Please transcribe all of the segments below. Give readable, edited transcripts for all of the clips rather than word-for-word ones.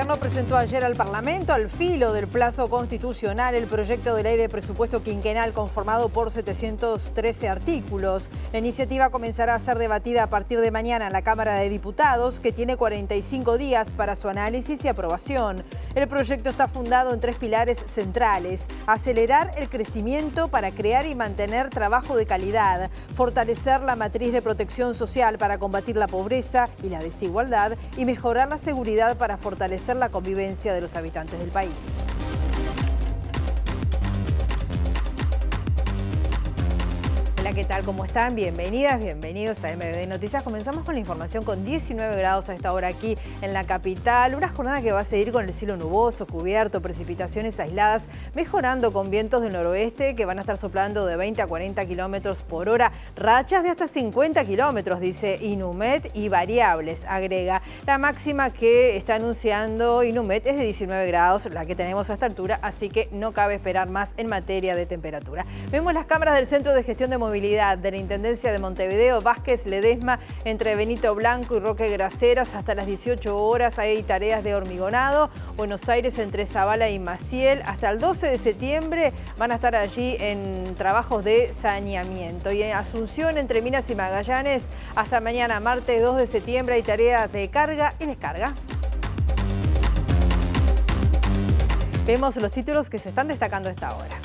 gobierno presentó ayer al Parlamento, al filo del plazo constitucional, el proyecto de ley de presupuesto quinquenal conformado por 713 artículos. La iniciativa comenzará a ser debatida a partir de mañana en la Cámara de Diputados, que tiene 45 días para su análisis y aprobación. El proyecto está fundado en 3 pilares centrales: acelerar el crecimiento para crear y mantener trabajo de calidad, fortalecer la matriz de protección social para combatir la pobreza y la desigualdad y mejorar la seguridad para fortalecer la convivencia de los habitantes del país. Hola, ¿qué tal? ¿Cómo están? Bienvenidas, bienvenidos a MBD Noticias. Comenzamos con la información con 19 grados a esta hora aquí en la capital. Una jornada que va a seguir con el cielo nuboso, cubierto, precipitaciones aisladas, mejorando con vientos del noroeste que van a estar soplando de 20 a 40 kilómetros por hora. Rachas de hasta 50 kilómetros, dice Inumet, y variables, agrega. La máxima que está anunciando Inumet es de 19 grados, la que tenemos a esta altura, así que no cabe esperar más en materia de temperatura. Vemos las cámaras del Centro de Gestión de Movilidad de la Intendencia de Montevideo, Vázquez Ledesma, entre Benito Blanco y Roque Graceras, hasta las 18 horas hay tareas de hormigonado. Buenos Aires entre Zabala y Maciel, hasta el 12 de septiembre van a estar allí en trabajos de saneamiento. Y en Asunción, entre Minas y Magallanes, hasta mañana, martes 2 de septiembre, hay tareas de carga y descarga. Vemos los títulos que se están destacando a esta hora.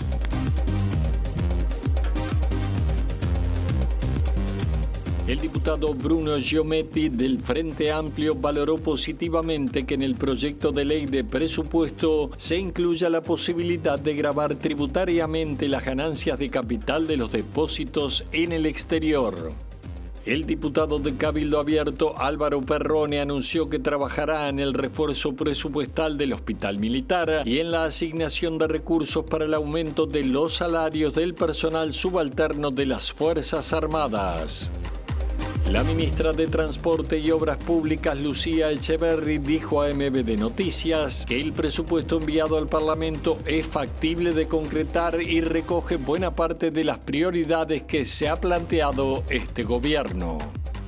El diputado Bruno Giometti del Frente Amplio valoró positivamente que en el proyecto de ley de presupuesto se incluya la posibilidad de gravar tributariamente las ganancias de capital de los depósitos en el exterior. El diputado de Cabildo Abierto Álvaro Perrone anunció que trabajará en el refuerzo presupuestal del Hospital Militar y en la asignación de recursos para el aumento de los salarios del personal subalterno de las Fuerzas Armadas. La ministra de Transporte y Obras Públicas, Lucía Echeverri, dijo a MBD Noticias que el presupuesto enviado al Parlamento es factible de concretar y recoge buena parte de las prioridades que se ha planteado este gobierno.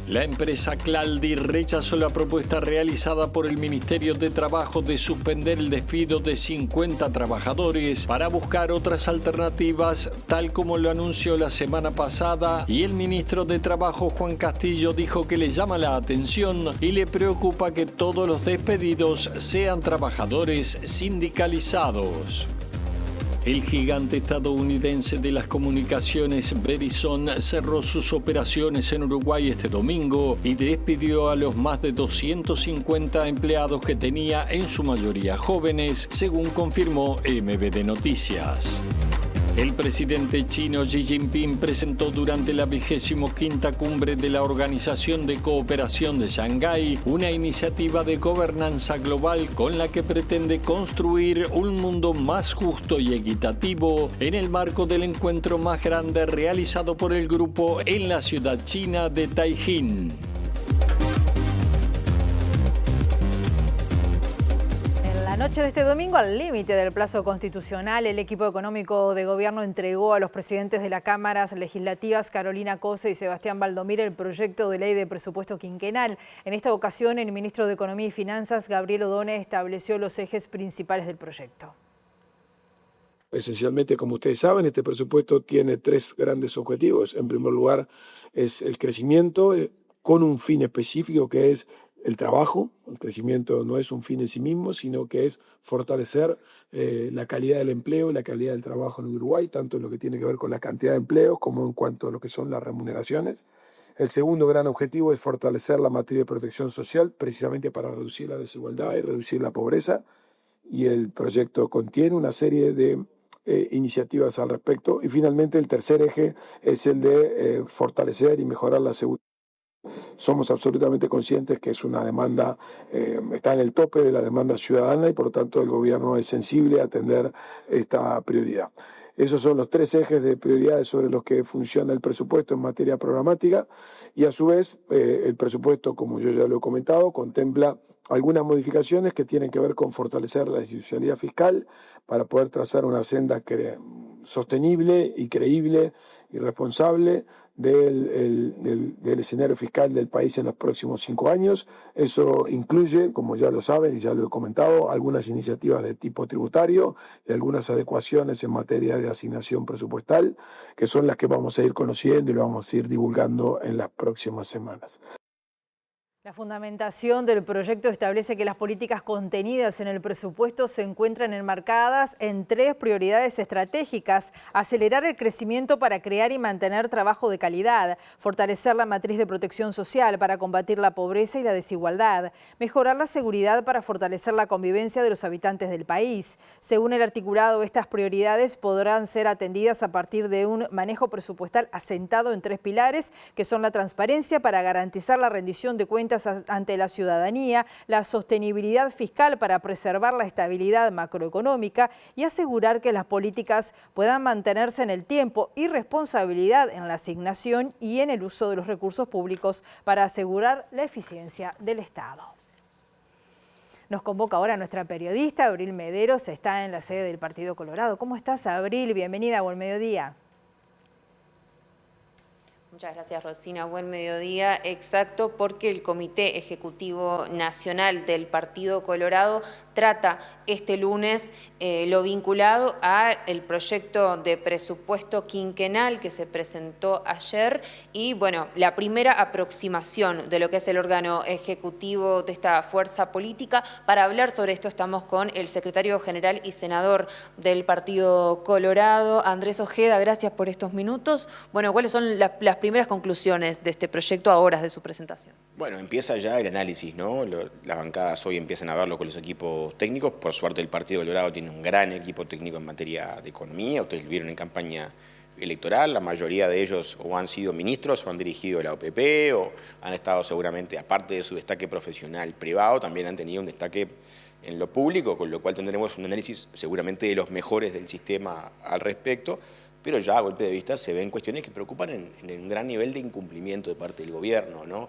La empresa Claldi rechazó la propuesta realizada por el Ministerio de Trabajo de suspender el despido de 50 trabajadores para buscar otras alternativas, tal como lo anunció la semana pasada, y el ministro de Trabajo, Juan Castillo, dijo que le llama la atención y le preocupa que todos los despedidos sean trabajadores sindicalizados. El gigante estadounidense de las comunicaciones Verizon cerró sus operaciones en Uruguay este domingo y despidió a los más de 250 empleados que tenía, en su mayoría jóvenes, según confirmó MBD Noticias. El presidente chino Xi Jinping presentó durante la 25ª cumbre de la Organización de Cooperación de Shanghái una iniciativa de gobernanza global con la que pretende construir un mundo más justo y equitativo en el marco del encuentro más grande realizado por el grupo en la ciudad china de Taiyín. La noche de este domingo, al límite del plazo constitucional, el equipo económico de gobierno entregó a los presidentes de las cámaras legislativas, Carolina Cose y Sebastián Valdomir, el proyecto de ley de presupuesto quinquenal. En esta ocasión, el ministro de Economía y Finanzas, Gabriel Odone, estableció los ejes principales del proyecto. Esencialmente, como ustedes saben, este presupuesto tiene 3 grandes objetivos. En primer lugar, es el crecimiento con un fin específico, que es el trabajo. El crecimiento no es un fin en sí mismo, sino que es fortalecer la calidad del empleo y la calidad del trabajo en Uruguay, tanto en lo que tiene que ver con la cantidad de empleos como en cuanto a lo que son las remuneraciones. El segundo gran objetivo es fortalecer la materia de protección social, precisamente para reducir la desigualdad y reducir la pobreza. Y el proyecto contiene una serie de iniciativas al respecto. Y finalmente, el tercer eje es el de fortalecer y mejorar la seguridad. Somos absolutamente conscientes que es una demanda, está en el tope de la demanda ciudadana y por lo tanto el gobierno es sensible a atender esta prioridad. Esos son los 3 ejes de prioridades sobre los que funciona el presupuesto en materia programática y a su vez el presupuesto, como yo ya lo he comentado, contempla algunas modificaciones que tienen que ver con fortalecer la institucionalidad fiscal para poder trazar una senda sostenible y creíble y responsable del escenario fiscal del país en los próximos 5 años. Eso incluye, como ya lo saben y ya lo he comentado, algunas iniciativas de tipo tributario y algunas adecuaciones en materia de asignación presupuestal, que son las que vamos a ir conociendo y lo vamos a ir divulgando en las próximas semanas. La fundamentación del proyecto establece que las políticas contenidas en el presupuesto se encuentran enmarcadas en 3 prioridades estratégicas: acelerar el crecimiento para crear y mantener trabajo de calidad, fortalecer la matriz de protección social para combatir la pobreza y la desigualdad, mejorar la seguridad para fortalecer la convivencia de los habitantes del país. Según el articulado, estas prioridades podrán ser atendidas a partir de un manejo presupuestal asentado en 3 pilares, que son la transparencia para garantizar la rendición de cuentas ante la ciudadanía, la sostenibilidad fiscal para preservar la estabilidad macroeconómica y asegurar que las políticas puedan mantenerse en el tiempo, y responsabilidad en la asignación y en el uso de los recursos públicos para asegurar la eficiencia del Estado. Nos convoca ahora nuestra periodista Abril Mederos, está en la sede del Partido Colorado. ¿Cómo estás, Abril? Bienvenida, buen mediodía. Muchas gracias, Rosina. Buen mediodía. Exacto, porque el Comité Ejecutivo Nacional del Partido Colorado trata este lunes lo vinculado al proyecto de presupuesto quinquenal que se presentó ayer y, bueno, la primera aproximación de lo que es el órgano ejecutivo de esta fuerza política. Para hablar sobre esto estamos con el secretario general y senador del Partido Colorado, Andrés Ojeda. Gracias por estos minutos. Bueno, ¿cuáles son las primeras conclusiones de este proyecto a horas de su presentación? Bueno, empieza ya el análisis, ¿no? Las bancadas hoy empiezan a verlo con los equipos técnicos. Por suerte el Partido Colorado tiene un gran equipo técnico en materia de economía. Ustedes vieron en campaña electoral, la mayoría de ellos o han sido ministros o han dirigido la OPP o han estado seguramente, aparte de su destaque profesional privado, también han tenido un destaque en lo público, con lo cual tendremos un análisis seguramente de los mejores del sistema al respecto, pero ya a golpe de vista se ven cuestiones que preocupan en un gran nivel de incumplimiento de parte del gobierno, ¿no?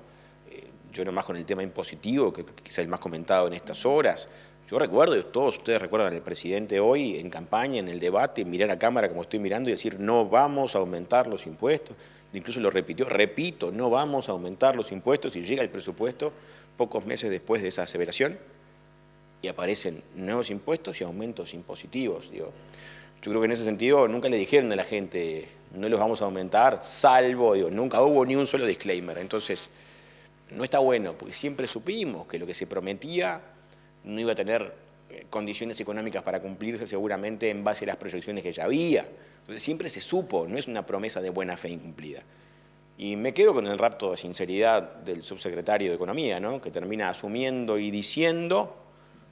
Yo nomás con el tema impositivo, que quizá el más comentado en estas horas. Yo recuerdo, todos ustedes recuerdan al presidente hoy en campaña, en el debate, mirar a cámara como estoy mirando y decir no vamos a aumentar los impuestos. Incluso lo repitió, repito, no vamos a aumentar los impuestos, y llega el presupuesto pocos meses después de esa aseveración y aparecen nuevos impuestos y aumentos impositivos. Digo, yo creo que en ese sentido nunca le dijeron a la gente no los vamos a aumentar, salvo, nunca hubo ni un solo disclaimer. Entonces, no está bueno, porque siempre supimos que lo que se prometía no iba a tener condiciones económicas para cumplirse seguramente en base a las proyecciones que ya había. Entonces siempre se supo, no es una promesa de buena fe incumplida. Y me quedo con el rapto de sinceridad del subsecretario de Economía, ¿no? Que termina asumiendo y diciendo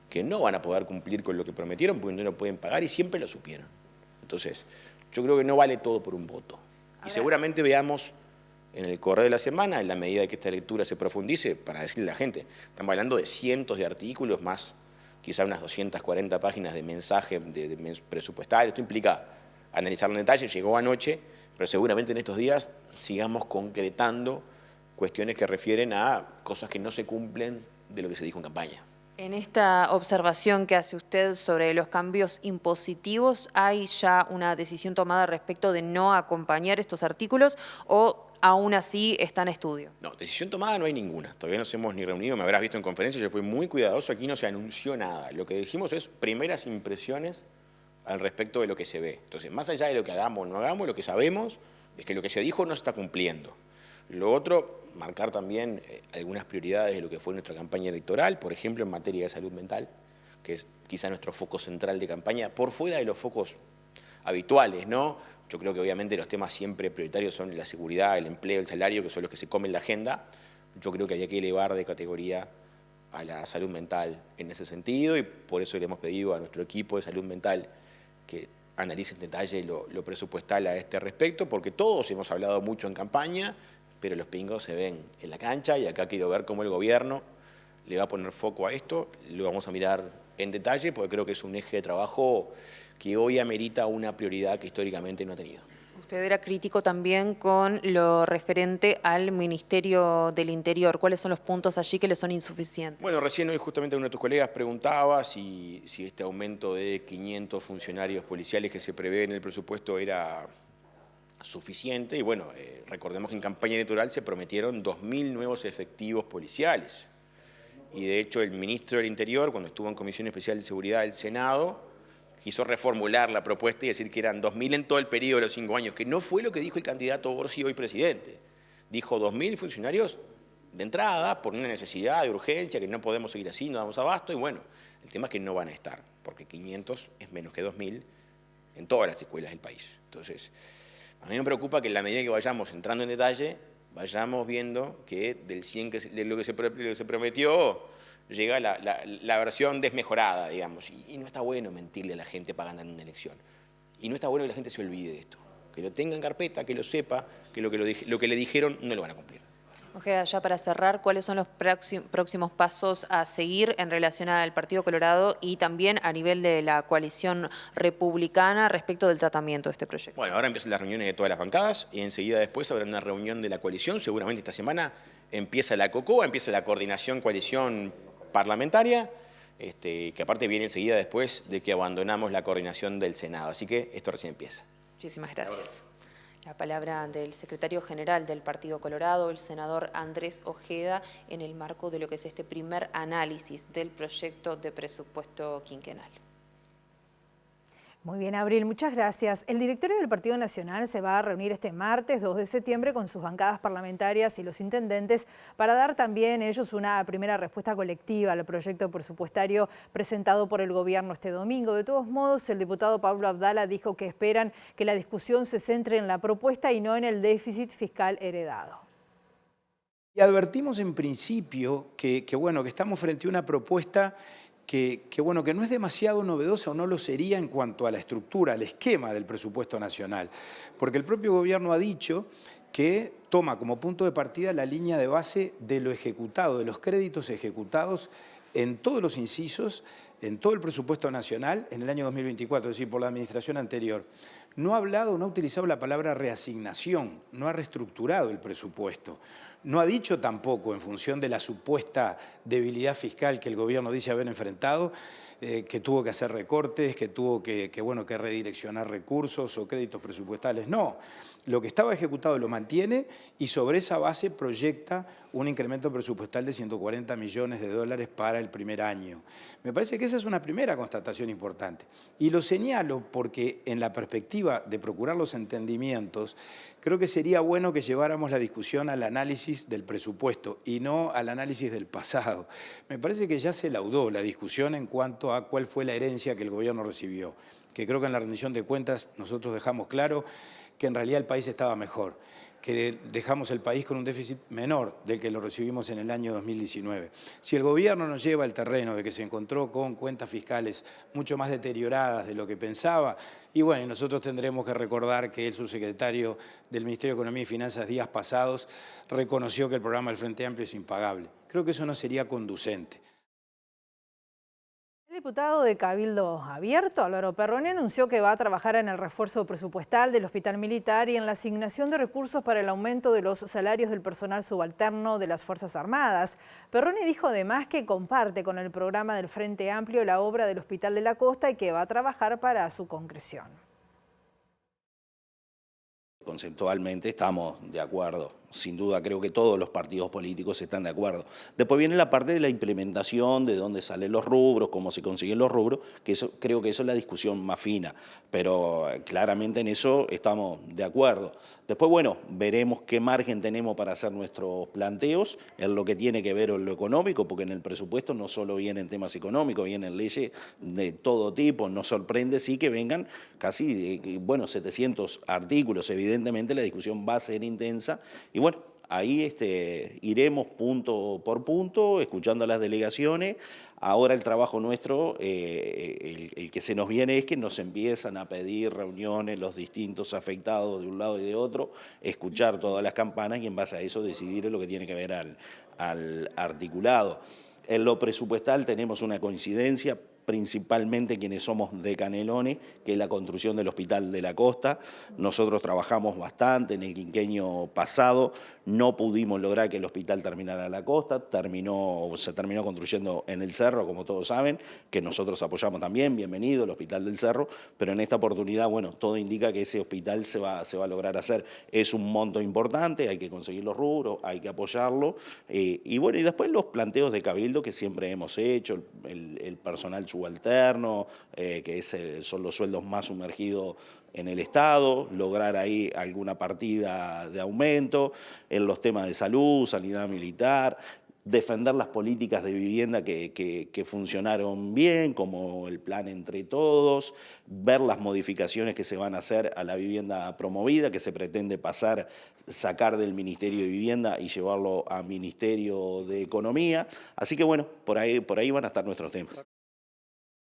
que no van a poder cumplir con lo que prometieron porque no lo pueden pagar y siempre lo supieron. Entonces, yo creo que no vale todo por un voto. Y seguramente veamos en el correo de la semana, en la medida que esta lectura se profundice, para decirle a la gente, estamos hablando de cientos de artículos, más quizá unas 240 páginas de mensaje presupuestario. Esto implica analizarlo en detalle, llegó anoche, pero seguramente en estos días sigamos concretando cuestiones que refieren a cosas que no se cumplen de lo que se dijo en campaña. En esta observación que hace usted sobre los cambios impositivos, ¿hay ya una decisión tomada respecto de no acompañar estos artículos o aún así está en estudio? No, decisión tomada no hay ninguna. Todavía no nos hemos ni reunido, me habrás visto en conferencia, yo fui muy cuidadoso, aquí no se anunció nada. Lo que dijimos es primeras impresiones al respecto de lo que se ve. Entonces, más allá de lo que hagamos o no hagamos, lo que sabemos es que lo que se dijo no se está cumpliendo. Lo otro, marcar también algunas prioridades de lo que fue nuestra campaña electoral, por ejemplo, en materia de salud mental, que es quizá nuestro foco central de campaña, por fuera de los focos habituales, ¿no? Yo creo que obviamente los temas siempre prioritarios son la seguridad, el empleo, el salario, que son los que se comen la agenda. Yo creo que hay que elevar de categoría a la salud mental en ese sentido y por eso le hemos pedido a nuestro equipo de salud mental que analice en detalle lo presupuestal a este respecto, porque todos hemos hablado mucho en campaña, pero los pingos se ven en la cancha y acá quiero ver cómo el gobierno le va a poner foco a esto. Lo vamos a mirar en detalle porque creo que es un eje de trabajo que hoy amerita una prioridad que históricamente no ha tenido. Usted era crítico también con lo referente al Ministerio del Interior. ¿Cuáles son los puntos allí que le son insuficientes? Bueno, recién hoy justamente uno de tus colegas preguntaba si este aumento de 500 funcionarios policiales que se prevé en el presupuesto era suficiente. Y bueno, recordemos que en campaña electoral se prometieron 2.000 nuevos efectivos policiales. Y de hecho el ministro del Interior, cuando estuvo en Comisión Especial de Seguridad del Senado, quiso reformular la propuesta y decir que eran 2.000 en todo el periodo de los 5 años, que no fue lo que dijo el candidato Orsi, hoy presidente. Dijo 2.000 funcionarios de entrada por una necesidad de urgencia, que no podemos seguir así, no damos abasto, y bueno, el tema es que no van a estar, porque 500 es menos que 2.000 en todas las escuelas del país. Entonces, a mí me preocupa que en la medida que vayamos entrando en detalle, vayamos viendo que del 100 de lo que se prometió llega la versión desmejorada, digamos, y no está bueno mentirle a la gente para ganar una elección. Y no está bueno que la gente se olvide de esto, que lo tenga en carpeta, que lo sepa, que lo que le dijeron no lo van a cumplir. Ojeda, ya para cerrar, ¿cuáles son los próximos pasos a seguir en relación al Partido Colorado y también a nivel de la coalición republicana respecto del tratamiento de este proyecto? Bueno, ahora empiezan las reuniones de todas las bancadas y enseguida después habrá una reunión de la coalición. Seguramente esta semana empieza la COCOA, empieza la coordinación coalición parlamentaria, que aparte viene enseguida después de que abandonamos la coordinación del Senado. Así que esto recién empieza. Muchísimas gracias. La palabra del secretario general del Partido Colorado, el senador Andrés Ojeda, en el marco de lo que es este primer análisis del proyecto de presupuesto quinquenal. Muy bien, Abril, muchas gracias. El directorio del Partido Nacional se va a reunir este martes 2 de septiembre con sus bancadas parlamentarias y los intendentes para dar también ellos una primera respuesta colectiva al proyecto presupuestario presentado por el gobierno este domingo. De todos modos, el diputado Pablo Abdala dijo que esperan que la discusión se centre en la propuesta y no en el déficit fiscal heredado. Y advertimos en principio que estamos frente a una propuesta que no es demasiado novedosa o no lo sería en cuanto a la estructura, al esquema del presupuesto nacional, porque el propio gobierno ha dicho que toma como punto de partida la línea de base de lo ejecutado, de los créditos ejecutados en todos los incisos, en todo el presupuesto nacional en el año 2024, es decir, por la administración anterior. No ha hablado, no ha utilizado la palabra reasignación, no ha reestructurado el presupuesto. No ha dicho tampoco, en función de la supuesta debilidad fiscal que el gobierno dice haber enfrentado, que tuvo que hacer recortes, que tuvo que redireccionar recursos o créditos presupuestales. No, lo que estaba ejecutado lo mantiene y sobre esa base proyecta un incremento presupuestal de 140 millones de dólares para el primer año. Me parece que esa es una primera constatación importante. Y lo señalo porque en la perspectiva de procurar los entendimientos, creo que sería bueno que lleváramos la discusión al análisis del presupuesto y no al análisis del pasado. Me parece que ya se laudó la discusión en cuanto a cuál fue la herencia que el gobierno recibió, que creo que en la rendición de cuentas nosotros dejamos claro que en realidad el país estaba mejor, que dejamos el país con un déficit menor del que lo recibimos en el año 2019. Si el gobierno nos lleva al terreno de que se encontró con cuentas fiscales mucho más deterioradas de lo que pensaba, y bueno, nosotros tendremos que recordar que el subsecretario del Ministerio de Economía y Finanzas días pasados reconoció que el programa del Frente Amplio es impagable. Creo que eso no sería conducente. El diputado de Cabildo Abierto, Álvaro Perroni, anunció que va a trabajar en el refuerzo presupuestal del Hospital Militar y en la asignación de recursos para el aumento de los salarios del personal subalterno de las Fuerzas Armadas. Perroni dijo además que comparte con el programa del Frente Amplio la obra del Hospital de la Costa y que va a trabajar para su concreción. Conceptualmente estamos de acuerdo. Sin duda creo que todos los partidos políticos están de acuerdo. Después viene la parte de la implementación, de dónde salen los rubros, cómo se consiguen los rubros, que eso, creo que eso es la discusión más fina, pero claramente en eso estamos de acuerdo. Después, bueno, veremos qué margen tenemos para hacer nuestros planteos en lo que tiene que ver con lo económico, porque en el presupuesto no solo vienen temas económicos, vienen leyes de todo tipo. Nos sorprende sí que vengan casi, 700 artículos. Evidentemente la discusión va a ser intensa y bueno, ahí iremos punto por punto, escuchando a las delegaciones. Ahora el trabajo nuestro, el que se nos viene es que nos empiezan a pedir reuniones los distintos afectados de un lado y de otro, escuchar todas las campanas y en base a eso decidir lo que tiene que ver al articulado. En lo presupuestal tenemos una coincidencia principalmente quienes somos de Canelones, que es la construcción del Hospital de la Costa. Nosotros trabajamos bastante en el quinquenio pasado, no pudimos lograr que el hospital terminara a la costa, se terminó construyendo en el Cerro, como todos saben, que nosotros apoyamos también, bienvenido el Hospital del Cerro, pero en esta oportunidad, bueno, todo indica que ese hospital se va a lograr hacer. Es un monto importante, hay que conseguir los rubros, hay que apoyarlo, y bueno, y después los planteos de Cabildo que siempre hemos hecho, el personal subalterno, que son los sueldos más sumergidos en el Estado, lograr ahí alguna partida de aumento, en los temas de salud, sanidad militar, defender las políticas de vivienda que funcionaron bien, como el plan Entre Todos, ver las modificaciones que se van a hacer a la vivienda promovida, que se pretende sacar del Ministerio de Vivienda y llevarlo al Ministerio de Economía. Así que bueno, por ahí van a estar nuestros temas.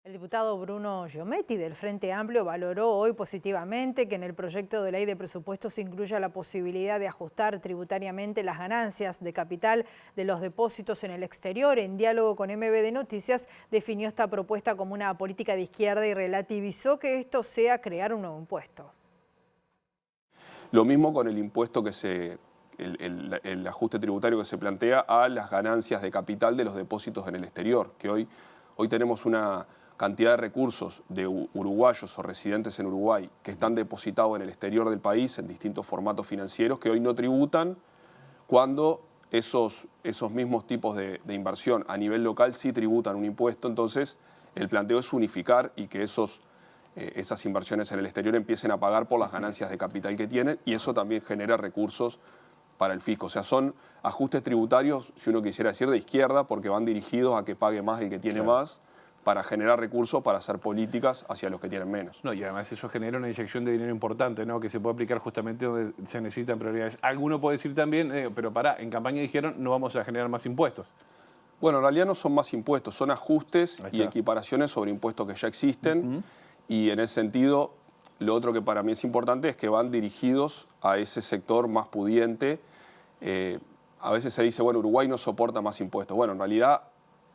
El diputado Bruno Giometti del Frente Amplio valoró hoy positivamente que en el proyecto de ley de presupuestos se incluya la posibilidad de ajustar tributariamente las ganancias de capital de los depósitos en el exterior. En diálogo con MBD Noticias definió esta propuesta como una política de izquierda y relativizó que esto sea crear un nuevo impuesto. Lo mismo con el impuesto el ajuste tributario que se plantea a las ganancias de capital de los depósitos en el exterior, que hoy tenemos una cantidad de recursos de uruguayos o residentes en Uruguay que están depositados en el exterior del país en distintos formatos financieros que hoy no tributan, cuando esos mismos tipos de inversión a nivel local sí tributan un impuesto. Entonces el planteo es unificar y que esas inversiones en el exterior empiecen a pagar por las ganancias de capital que tienen, y eso también genera recursos para el fisco. O sea, son ajustes tributarios, si uno quisiera decir, de izquierda, porque van dirigidos a que pague más el que tiene más, para generar recursos para hacer políticas hacia los que tienen menos. No, y además eso genera una inyección de dinero importante, ¿no?, que se puede aplicar justamente donde se necesitan prioridades. Alguno puede decir también, pero en campaña dijeron no vamos a generar más impuestos. Bueno, en realidad no son más impuestos, son ajustes y equiparaciones sobre impuestos que ya existen, y en ese sentido, lo otro que para mí es importante es que van dirigidos a ese sector más pudiente. A veces se dice, bueno, Uruguay no soporta más impuestos. Bueno, en realidad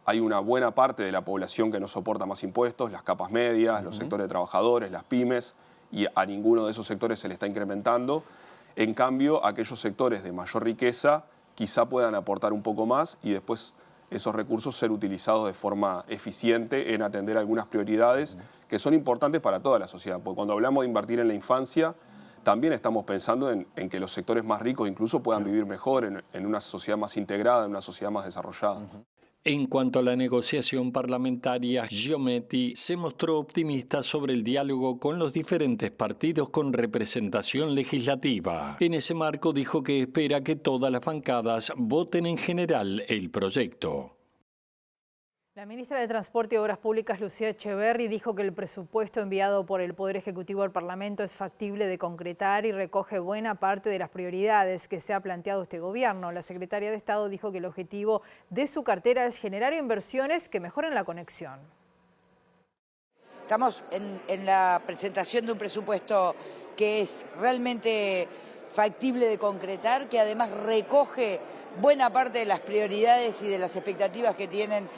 hay una buena parte de la población que no soporta más impuestos, las capas medias, los sectores de trabajadores, las pymes, y a ninguno de esos sectores se le está incrementando. En cambio, aquellos sectores de mayor riqueza quizá puedan aportar un poco más y después esos recursos ser utilizados de forma eficiente en atender algunas prioridades que son importantes para toda la sociedad. Porque cuando hablamos de invertir en la infancia, también estamos pensando en que los sectores más ricos incluso puedan vivir mejor en una sociedad más integrada, en una sociedad más desarrollada. En cuanto a la negociación parlamentaria, Giometti se mostró optimista sobre el diálogo con los diferentes partidos con representación legislativa. En ese marco dijo que espera que todas las bancadas voten en general el proyecto. La ministra de Transporte y Obras Públicas, Lucía Echeverri, dijo que el presupuesto enviado por el Poder Ejecutivo al Parlamento es factible de concretar y recoge buena parte de las prioridades que se ha planteado este gobierno. La secretaria de Estado dijo que el objetivo de su cartera es generar inversiones que mejoren la conexión. Estamos en la presentación de un presupuesto que es realmente factible de concretar, que además recoge buena parte de las prioridades y de las expectativas que tienen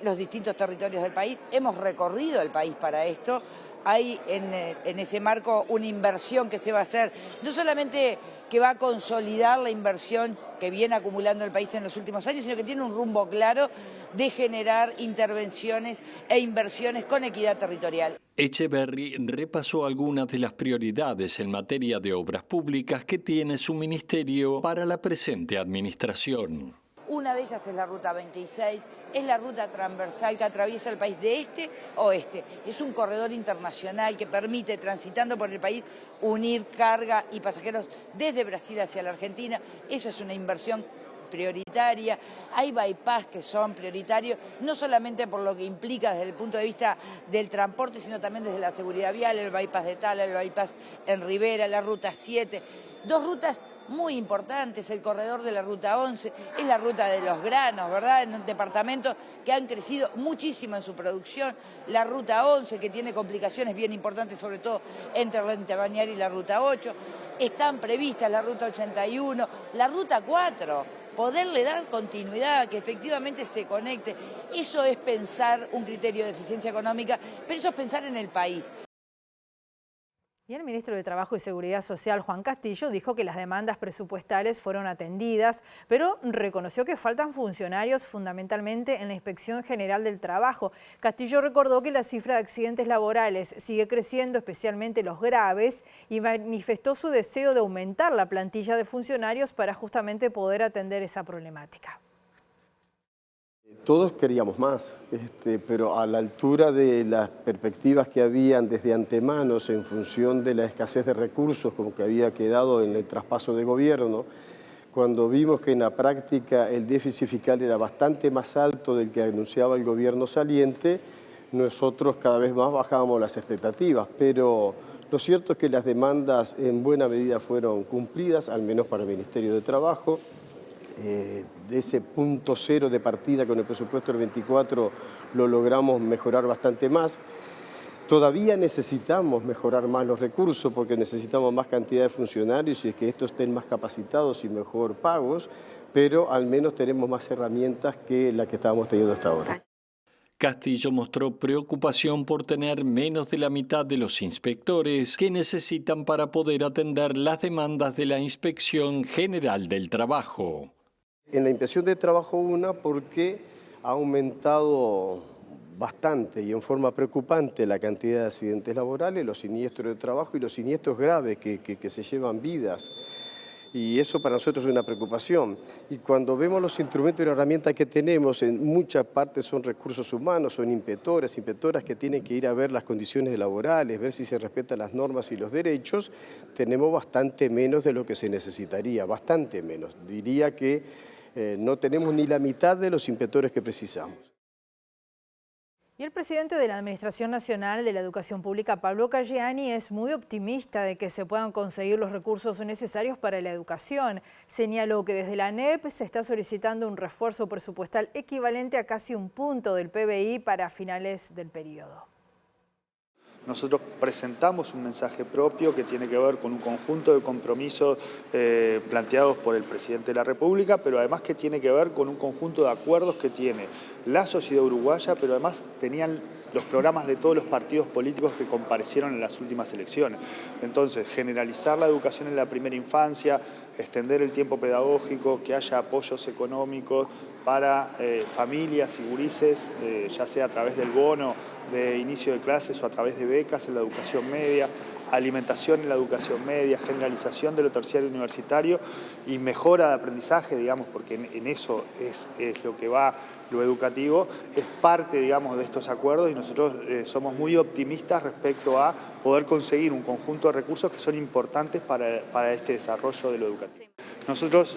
los distintos territorios del país. Hemos recorrido el país para esto. Hay en ese marco una inversión que se va a hacer, no solamente que va a consolidar la inversión que viene acumulando el país en los últimos años, sino que tiene un rumbo claro de generar intervenciones e inversiones con equidad territorial. Echeverri repasó algunas de las prioridades en materia de obras públicas que tiene su ministerio para la presente administración. Una de ellas es la Ruta 26, es la ruta transversal que atraviesa el país de este a oeste. Es un corredor internacional que permite, transitando por el país, unir carga y pasajeros desde Brasil hacia la Argentina. Eso es una inversión prioritaria. Hay bypass que son prioritarios, no solamente por lo que implica desde el punto de vista del transporte, sino también desde la seguridad vial, el bypass de Tala, el bypass en Rivera, la Ruta 7. Dos rutas muy importantes, el corredor de la Ruta 11, es la ruta de los granos, ¿verdad? En departamentos que han crecido muchísimo en su producción. La Ruta 11, que tiene complicaciones bien importantes, sobre todo entre la Bañar y la Ruta 8. Están previstas la Ruta 81, la Ruta 4, poderle dar continuidad, que efectivamente se conecte. Eso es pensar un criterio de eficiencia económica, pero eso es pensar en el país. Y el ministro de Trabajo y Seguridad Social, Juan Castillo, dijo que las demandas presupuestales fueron atendidas, pero reconoció que faltan funcionarios fundamentalmente en la Inspección General del Trabajo. Castillo recordó que la cifra de accidentes laborales sigue creciendo, especialmente los graves, y manifestó su deseo de aumentar la plantilla de funcionarios para justamente poder atender esa problemática. Todos queríamos más, pero a la altura de las perspectivas que habían desde antemano en función de la escasez de recursos como que había quedado en el traspaso de gobierno, cuando vimos que en la práctica el déficit fiscal era bastante más alto del que anunciaba el gobierno saliente, nosotros cada vez más bajábamos las expectativas, pero lo cierto es que las demandas en buena medida fueron cumplidas, al menos para el Ministerio de Trabajo. De ese punto cero de partida con el presupuesto del 24 lo logramos mejorar bastante más. Todavía necesitamos mejorar más los recursos porque necesitamos más cantidad de funcionarios y que estos estén más capacitados y mejor pagos, pero al menos tenemos más herramientas que la que estábamos teniendo hasta ahora. Castillo mostró preocupación por tener menos de la mitad de los inspectores que necesitan para poder atender las demandas de la Inspección General del Trabajo. En la Inspección de Trabajo porque ha aumentado bastante y en forma preocupante la cantidad de accidentes laborales, los siniestros de trabajo y los siniestros graves que se llevan vidas. Y eso para nosotros es una preocupación. Y cuando vemos los instrumentos y las herramientas que tenemos, en muchas partes son recursos humanos, son inspectoras que tienen que ir a ver las condiciones laborales, ver si se respetan las normas y los derechos, tenemos bastante menos de lo que se necesitaría, bastante menos. Diría que no tenemos ni la mitad de los inspectores que precisamos. Y el presidente de la Administración Nacional de la Educación Pública, Pablo Caggiani, es muy optimista de que se puedan conseguir los recursos necesarios para la educación. Señaló que desde la ANEP se está solicitando un refuerzo presupuestal equivalente a casi un punto del PBI para finales del periodo. Nosotros presentamos un mensaje propio que tiene que ver con un conjunto de compromisos planteados por el presidente de la República, pero además que tiene que ver con un conjunto de acuerdos que tiene la sociedad uruguaya, pero además tenían los programas de todos los partidos políticos que comparecieron en las últimas elecciones. Entonces, generalizar la educación en la primera infancia, extender el tiempo pedagógico, que haya apoyos económicos para familias y gurises, ya sea a través del bono de inicio de clases o a través de becas en la educación media, alimentación en la educación media, generalización de lo terciario universitario y mejora de aprendizaje, digamos, porque en eso es lo que va lo educativo, es parte, digamos, de estos acuerdos y nosotros somos muy optimistas respecto a poder conseguir un conjunto de recursos que son importantes para este desarrollo de lo educativo. Nosotros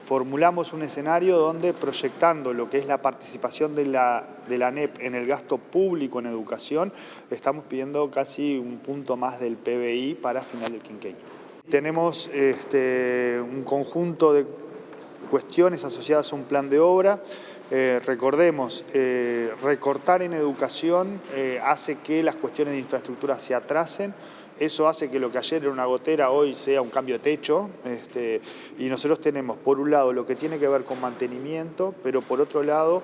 formulamos un escenario donde, proyectando lo que es la participación de la ANEP en el gasto público en educación, estamos pidiendo casi un punto más del PBI para final del quinquenio. Tenemos un conjunto de cuestiones asociadas a un plan de obra. Recordemos, recortar en educación hace que las cuestiones de infraestructura se atrasen. Eso hace que lo que ayer era una gotera hoy sea un cambio de techo. Y nosotros tenemos, por un lado, lo que tiene que ver con mantenimiento, pero por otro lado,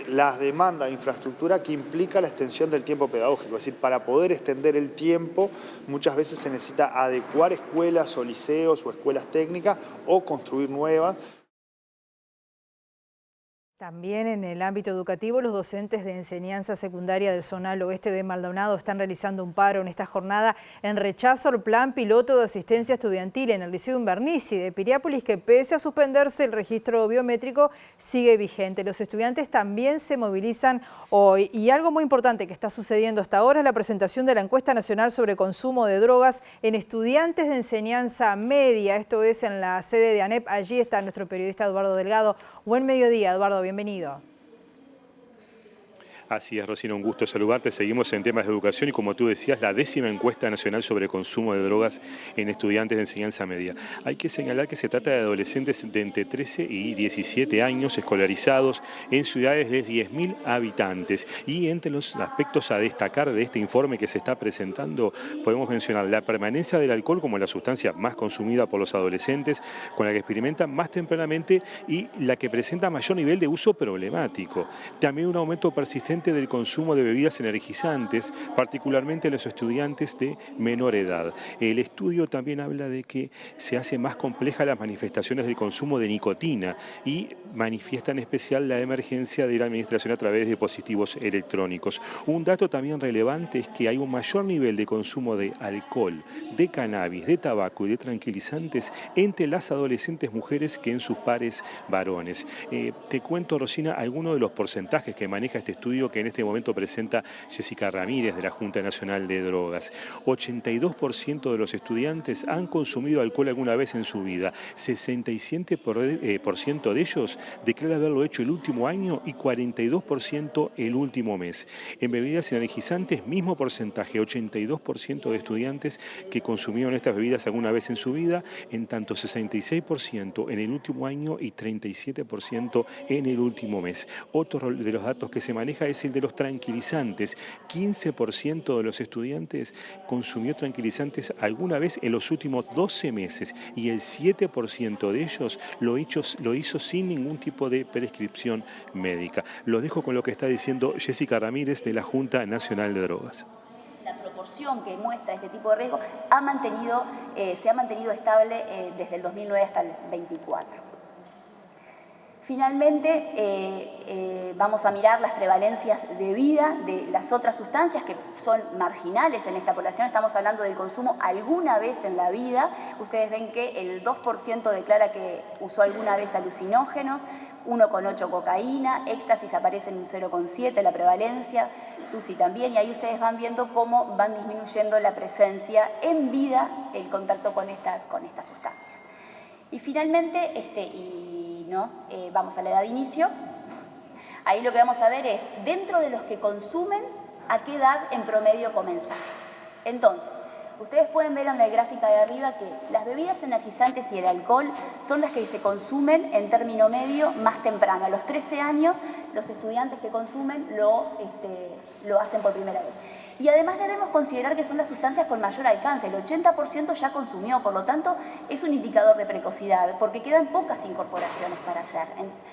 las demandas de infraestructura que implica la extensión del tiempo pedagógico. Es decir, para poder extender el tiempo, muchas veces se necesita adecuar escuelas o liceos o escuelas técnicas o construir nuevas. También en el ámbito educativo, los docentes de enseñanza secundaria del Zonal Oeste de Maldonado están realizando un paro en esta jornada en rechazo al plan piloto de asistencia estudiantil en el Liceo Invernici de Piriápolis, que pese a suspenderse el registro biométrico sigue vigente. Los estudiantes también se movilizan hoy. Y algo muy importante que está sucediendo hasta ahora es la presentación de la encuesta nacional sobre consumo de drogas en estudiantes de enseñanza media. Esto es en la sede de ANEP. Allí está nuestro periodista Eduardo Delgado. Buen mediodía, Eduardo, bienvenido. Así es, Rosina, un gusto saludarte. Seguimos en temas de educación y, como tú decías, la 10ª encuesta nacional sobre consumo de drogas en estudiantes de enseñanza media. Hay que señalar que se trata de adolescentes de entre 13 y 17 años escolarizados en ciudades de 10.000 habitantes. Y entre los aspectos a destacar de este informe que se está presentando, podemos mencionar la permanencia del alcohol como la sustancia más consumida por los adolescentes, con la que experimentan más tempranamente y la que presenta mayor nivel de uso problemático. También un aumento persistente del consumo de bebidas energizantes, particularmente en los estudiantes de menor edad. El estudio también habla de que se hace más compleja las manifestaciones del consumo de nicotina y manifiesta en especial la emergencia de la administración a través de dispositivos electrónicos. Un dato también relevante es que hay un mayor nivel de consumo de alcohol, de cannabis, de tabaco y de tranquilizantes entre las adolescentes mujeres que en sus pares varones. Te cuento, Rosina, algunos de los porcentajes que maneja este estudio que en este momento presenta Jessica Ramírez de la Junta Nacional de Drogas. 82% de los estudiantes han consumido alcohol alguna vez en su vida. 67% de ellos declara haberlo hecho el último año y 42% el último mes. En bebidas energizantes, mismo porcentaje, 82% de estudiantes que consumieron estas bebidas alguna vez en su vida, en tanto 66% en el último año y 37% en el último mes. Otro de los datos que se maneja es el de los tranquilizantes. 15% de los estudiantes consumió tranquilizantes alguna vez en los últimos 12 meses y el 7% de ellos lo hizo sin ningún tipo de prescripción médica. Lo dejo con lo que está diciendo Jessica Ramírez de la Junta Nacional de Drogas. La proporción que muestra este tipo de riesgo se ha mantenido estable desde el 2009 hasta el 24. Finalmente, vamos a mirar las prevalencias de vida de las otras sustancias que son marginales en esta población. Estamos hablando del consumo alguna vez en la vida. Ustedes ven que el 2% declara que usó alguna vez alucinógenos, 1,8 cocaína, éxtasis aparece en un 0,7 la prevalencia, TUSI también, y ahí ustedes van viendo cómo van disminuyendo la presencia en vida, el contacto con estas sustancias. Y finalmente, vamos a la edad de inicio. Ahí lo que vamos a ver es, dentro de los que consumen, a qué edad en promedio comenzaron. Entonces, ustedes pueden ver en la gráfica de arriba que las bebidas energizantes y el alcohol son las que se consumen en término medio más temprano. A los 13 años, los estudiantes que consumen lo hacen por primera vez. Y además debemos considerar que son las sustancias con mayor alcance. El 80% ya consumió, por lo tanto es un indicador de precocidad, porque quedan pocas incorporaciones para hacer.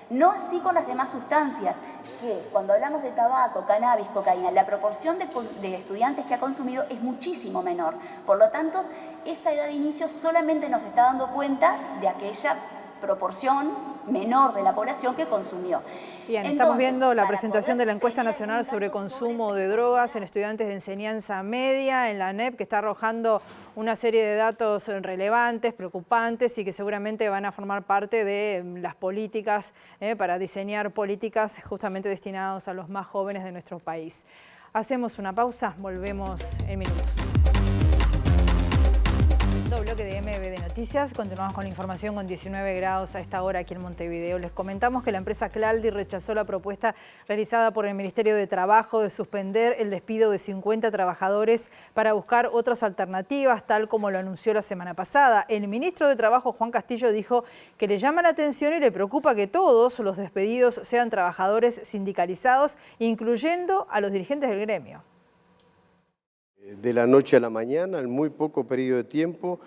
No así con las demás sustancias, que cuando hablamos de tabaco, cannabis, cocaína, la proporción de estudiantes que ha consumido es muchísimo menor. Por lo tanto, esa edad de inicio solamente nos está dando cuenta de aquella proporción menor de la población que consumió. Bien, estamos viendo la presentación de la encuesta nacional sobre consumo de drogas en estudiantes de enseñanza media en la ANEP, que está arrojando una serie de datos relevantes, preocupantes y que seguramente van a formar parte de las políticas para diseñar políticas justamente destinadas a los más jóvenes de nuestro país. Hacemos una pausa, volvemos en minutos. Bloque de MBD Noticias. Continuamos con la información con 19 grados a esta hora aquí en Montevideo. Les comentamos que la empresa Claldi rechazó la propuesta realizada por el Ministerio de Trabajo de suspender el despido de 50 trabajadores para buscar otras alternativas, tal como lo anunció la semana pasada. El ministro de Trabajo, Juan Castillo, dijo que le llama la atención y le preocupa que todos los despedidos sean trabajadores sindicalizados, incluyendo a los dirigentes del gremio. De la noche a la mañana, en muy poco periodo de tiempo,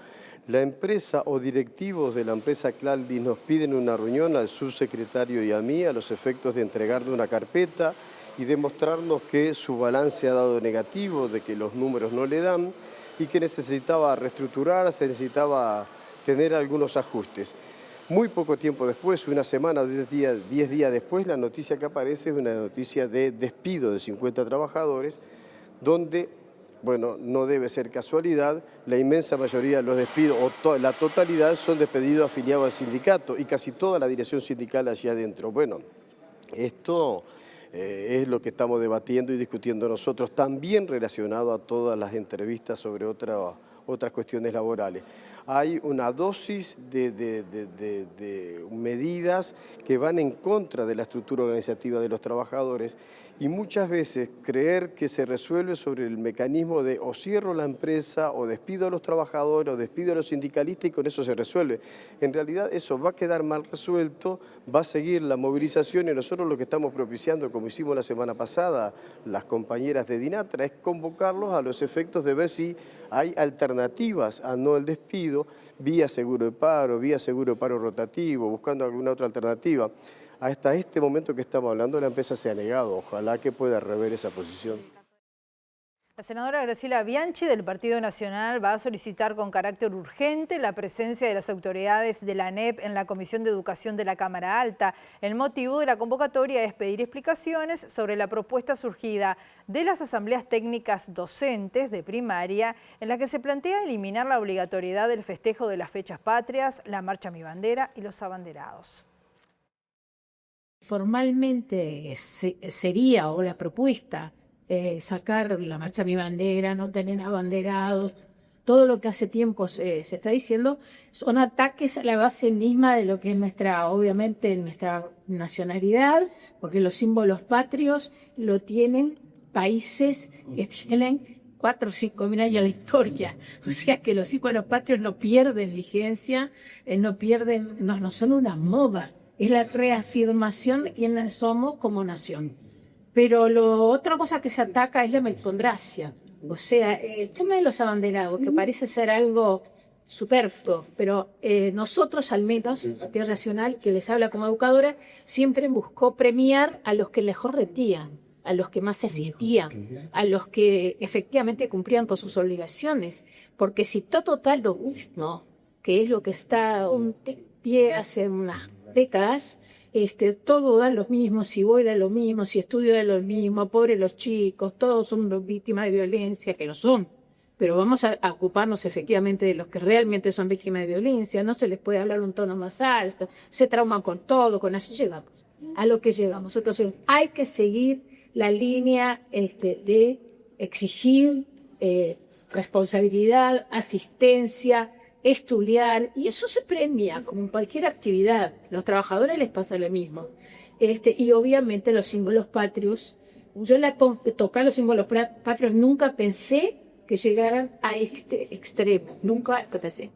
la empresa o directivos de la empresa Claldi nos piden una reunión al subsecretario y a mí a los efectos de entregarle una carpeta y demostrarnos que su balance ha dado negativo, de que los números no le dan y que necesitaba reestructurarse, necesitaba tener algunos ajustes. Muy poco tiempo después, una semana, 10 días después, la noticia que aparece es una noticia de despido de 50 trabajadores, donde, bueno, no debe ser casualidad, la inmensa mayoría de los despidos, o la totalidad, son despedidos afiliados al sindicato y casi toda la dirección sindical allá adentro. Bueno, esto es lo que estamos debatiendo y discutiendo nosotros, también relacionado a todas las entrevistas sobre otras cuestiones laborales. hay una dosis de medidas que van en contra de la estructura organizativa de los trabajadores y muchas veces creer que se resuelve sobre el mecanismo de o cierro la empresa o despido a los trabajadores o despido a los sindicalistas y con eso se resuelve. En realidad eso va a quedar mal resuelto, va a seguir la movilización y nosotros lo que estamos propiciando, como hicimos la semana pasada, las compañeras de Dinatra, es convocarlos a los efectos de ver si hay alternativas a no el despido, vía seguro de paro rotativo, buscando alguna otra alternativa. Hasta este momento que estamos hablando, la empresa se ha negado. Ojalá que pueda rever esa posición. La senadora Graciela Bianchi del Partido Nacional va a solicitar con carácter urgente la presencia de las autoridades de la ANEP en la Comisión de Educación de la Cámara Alta. El motivo de la convocatoria es pedir explicaciones sobre la propuesta surgida de las asambleas técnicas docentes de primaria en la que se plantea eliminar la obligatoriedad del festejo de las fechas patrias, la marcha Mi Bandera y los abanderados. Formalmente sería, o la propuesta, sacar la marcha Mi Bandera, no tener abanderados, todo lo que hace tiempo se está diciendo, son ataques a la base misma de lo que es obviamente nuestra nacionalidad, porque los símbolos patrios lo tienen países que tienen 4 o 5 mil años de historia, o sea que los símbolos patrios no pierden vigencia, no son una moda. Es la reafirmación de quiénes somos como nación. Pero otra cosa que se ataca es la meritocracia. O sea, el tema de los abanderados, que parece ser algo superfluo, pero nosotros, al menos, el Partido Nacional, que les habla como educadora, siempre buscó premiar a los que mejor rendían, a los que más asistían, a los que efectivamente cumplían con sus obligaciones. Porque si todo tal lo mismo, que es lo que está un pie hace unas décadas, todo da lo mismo, si voy da lo mismo, si estudio da lo mismo, pobres los chicos, todos son víctimas de violencia, que lo son, pero vamos a ocuparnos efectivamente de los que realmente son víctimas de violencia, no se les puede hablar un tono más alto, se trauman con todo, con así llegamos, a lo que llegamos. Entonces hay que seguir la línea de exigir responsabilidad, asistencia, estudiar, y eso se premia como en cualquier actividad. Los trabajadores les pasa lo mismo. Y obviamente los símbolos patrios, yo tocar los símbolos patrios nunca pensé que llegaran a este extremo, nunca pensé.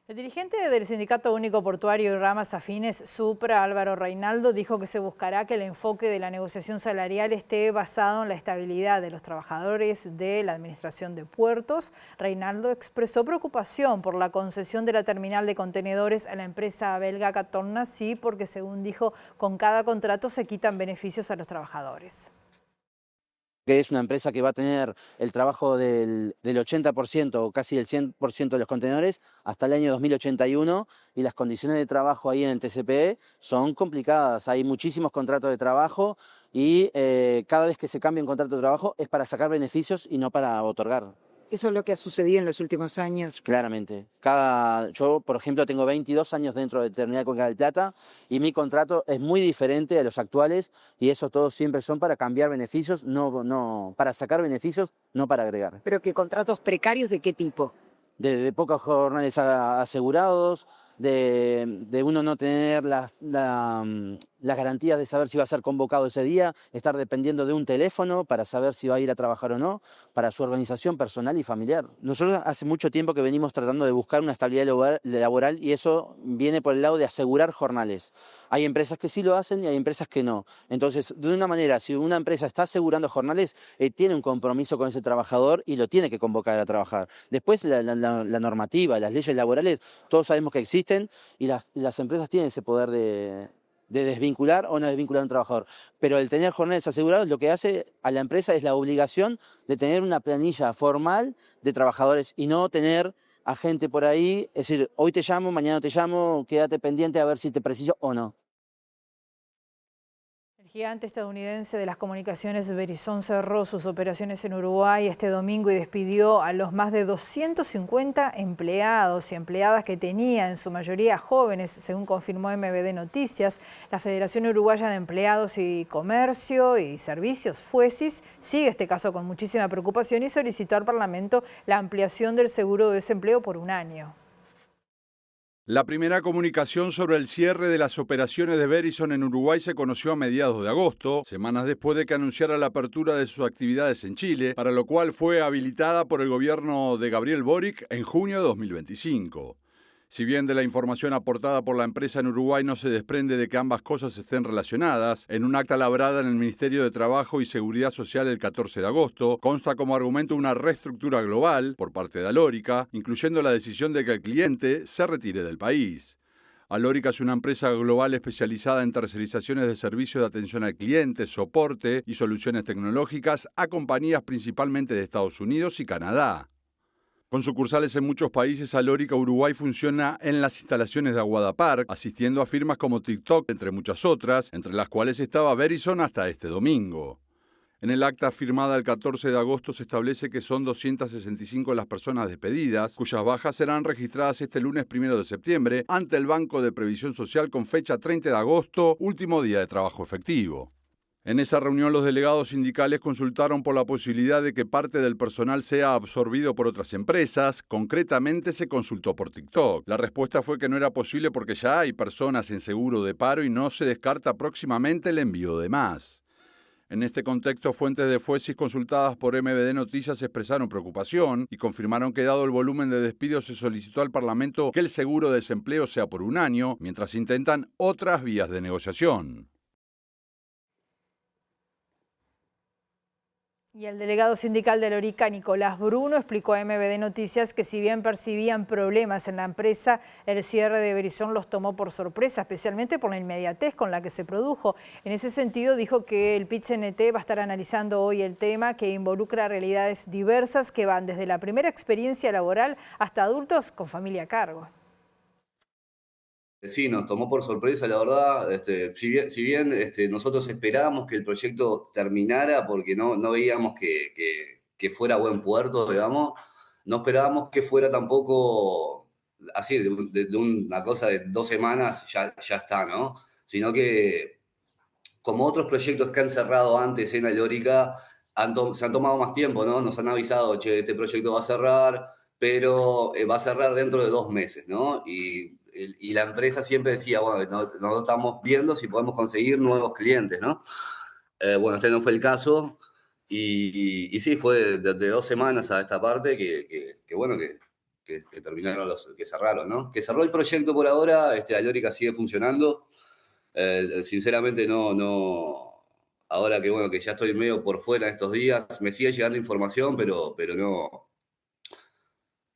El dirigente del Sindicato Único Portuario y Ramas Afines, Supra, Álvaro Reinaldo, dijo que se buscará que el enfoque de la negociación salarial esté basado en la estabilidad de los trabajadores de la Administración de Puertos. Reinaldo expresó preocupación por la concesión de la terminal de contenedores a la empresa belga Caton Nacy, porque según dijo, con cada contrato se quitan beneficios a los trabajadores. Que es una empresa que va a tener el trabajo del 80% o casi el 100% de los contenedores hasta el año 2081 y las condiciones de trabajo ahí en el TCPE son complicadas. Hay muchísimos contratos de trabajo y cada vez que se cambia un contrato de trabajo es para sacar beneficios y no para otorgar. ¿Eso es lo que ha sucedido en los últimos años? Claramente. Yo, por ejemplo, tengo 22 años dentro de Terminal Cuenca del Plata y mi contrato es muy diferente a los actuales y eso todos siempre son para cambiar beneficios, no para sacar beneficios, no para agregar. ¿Pero qué contratos precarios de qué tipo? De pocos jornales asegurados, de uno no tener las garantías de saber si va a ser convocado ese día, estar dependiendo de un teléfono para saber si va a ir a trabajar o no, para su organización personal y familiar. Nosotros hace mucho tiempo que venimos tratando de buscar una estabilidad laboral y eso viene por el lado de asegurar jornales. Hay empresas que sí lo hacen y hay empresas que no. Entonces, de una manera, si una empresa está asegurando jornales, tiene un compromiso con ese trabajador y lo tiene que convocar a trabajar. Después, la normativa, las leyes laborales, todos sabemos que existen y las empresas tienen ese poder de desvincular o no desvincular a un trabajador. Pero el tener jornales asegurados lo que hace a la empresa es la obligación de tener una planilla formal de trabajadores y no tener a gente por ahí, es decir, hoy te llamo, mañana te llamo, quédate pendiente a ver si te preciso o no. El El gigante estadounidense de las comunicaciones Verizon cerró sus operaciones en Uruguay este domingo y despidió a los más de 250 empleados y empleadas que tenía, en su mayoría jóvenes, según confirmó MBD Noticias. La Federación Uruguaya de Empleados y Comercio y Servicios, FUESIS, sigue este caso con muchísima preocupación y solicitó al Parlamento la ampliación del seguro de desempleo por un año. La primera comunicación sobre el cierre de las operaciones de Verizon en Uruguay se conoció a mediados de agosto, semanas después de que anunciara la apertura de sus actividades en Chile, para lo cual fue habilitada por el gobierno de Gabriel Boric en junio de 2025. Si bien de la información aportada por la empresa en Uruguay no se desprende de que ambas cosas estén relacionadas, en un acta labrada en el Ministerio de Trabajo y Seguridad Social el 14 de agosto, consta como argumento una reestructura global por parte de Alórica, incluyendo la decisión de que el cliente se retire del país. Alórica es una empresa global especializada en tercerizaciones de servicios de atención al cliente, soporte y soluciones tecnológicas a compañías principalmente de Estados Unidos y Canadá. Con sucursales en muchos países, Alórica Uruguay funciona en las instalaciones de Aguada Park, asistiendo a firmas como TikTok, entre muchas otras, entre las cuales estaba Verizon hasta este domingo. En el acta firmada el 14 de agosto se establece que son 265 las personas despedidas, cuyas bajas serán registradas este lunes 1 de septiembre ante el Banco de Previsión Social con fecha 30 de agosto, último día de trabajo efectivo. En esa reunión los delegados sindicales consultaron por la posibilidad de que parte del personal sea absorbido por otras empresas. Concretamente se consultó por TikTok. La respuesta fue que no era posible porque ya hay personas en seguro de paro y no se descarta próximamente el envío de más. En este contexto, fuentes de FUESIS consultadas por MBD Noticias expresaron preocupación y confirmaron que dado el volumen de despidos se solicitó al Parlamento que el seguro de desempleo sea por un año, mientras intentan otras vías de negociación. Y el delegado sindical de Alórica, Nicolás Bruno, explicó a MBD Noticias que si bien percibían problemas en la empresa, el cierre de Verizon los tomó por sorpresa, especialmente por la inmediatez con la que se produjo. En ese sentido, dijo que el PIT-CNT va a estar analizando hoy el tema, que involucra realidades diversas que van desde la primera experiencia laboral hasta adultos con familia a cargo. Sí, nos tomó por sorpresa, la verdad. Si bien nosotros esperábamos que el proyecto terminara porque no veíamos que fuera a buen puerto, digamos, no esperábamos que fuera tampoco así, de una cosa de 2 semanas ya está, ¿no? Sino que, como otros proyectos que han cerrado antes en Alórica, se han tomado más tiempo, ¿no? Nos han avisado, che, este proyecto va a cerrar, pero va a cerrar dentro de 2 meses, ¿no? Y la empresa siempre decía, bueno, nosotros estamos viendo si podemos conseguir nuevos clientes, ¿no? Bueno, este no fue el caso. Y sí, fue de 2 semanas a esta parte que terminaron que cerraron, ¿no? Que cerró el proyecto por ahora, Alórica sigue funcionando. Sinceramente no. Ahora que ya estoy medio por fuera estos días, me sigue llegando información, pero no.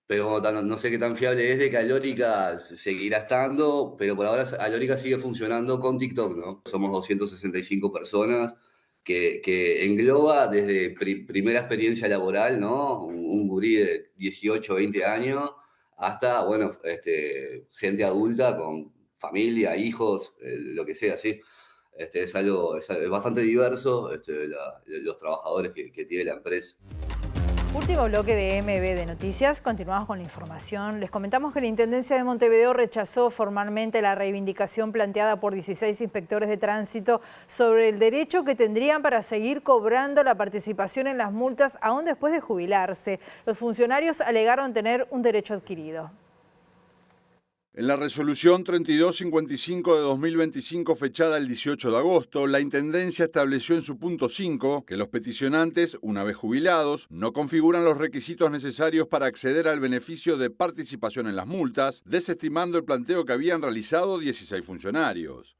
Pero no sé qué tan fiable es de que Alórica seguirá estando, pero por ahora Alórica sigue funcionando con TikTok, ¿no? Somos 265 personas que engloba desde primera experiencia laboral, ¿no? Un gurí de 18, 20 años, hasta, bueno, gente adulta con familia, hijos, lo que sea, ¿sí? Es bastante diverso los trabajadores que tiene la empresa. Último bloque de MBD Noticias, continuamos con la información. Les comentamos que la Intendencia de Montevideo rechazó formalmente la reivindicación planteada por 16 inspectores de tránsito sobre el derecho que tendrían para seguir cobrando la participación en las multas aún después de jubilarse. Los funcionarios alegaron tener un derecho adquirido. En la resolución 3255 de 2025, fechada el 18 de agosto, la Intendencia estableció en su punto 5 que los peticionantes, una vez jubilados, no configuran los requisitos necesarios para acceder al beneficio de participación en las multas, desestimando el planteo que habían realizado 16 funcionarios.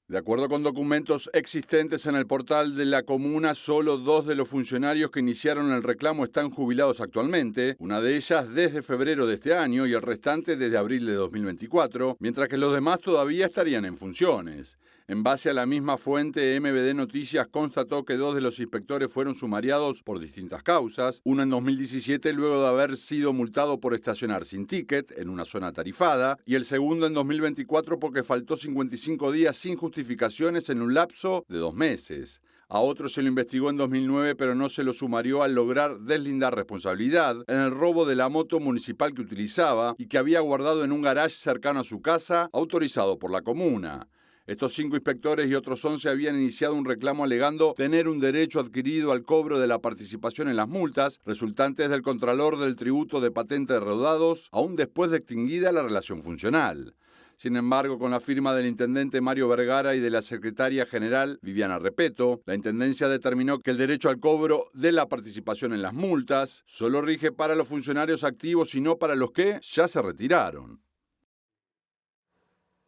De acuerdo con documentos existentes en el portal de la comuna, solo 2 de los funcionarios que iniciaron el reclamo están jubilados actualmente, una de ellas desde febrero de este año y el restante desde abril de 2024, mientras que los demás todavía estarían en funciones. En base a la misma fuente, MBD Noticias constató que 2 de los inspectores fueron sumariados por distintas causas, uno en 2017 luego de haber sido multado por estacionar sin ticket en una zona tarifada y el segundo en 2024 porque faltó 55 días sin justificaciones en un lapso de 2 meses. A otro se lo investigó en 2009, pero no se lo sumarió al lograr deslindar responsabilidad en el robo de la moto municipal que utilizaba y que había guardado en un garage cercano a su casa, autorizado por la comuna. Estos 5 inspectores y otros 11 habían iniciado un reclamo alegando tener un derecho adquirido al cobro de la participación en las multas resultantes del contralor del tributo de patente de recaudados, aún después de extinguida la relación funcional. Sin embargo, con la firma del intendente Mario Vergara y de la secretaria general Viviana Repeto, la intendencia determinó que el derecho al cobro de la participación en las multas solo rige para los funcionarios activos y no para los que ya se retiraron.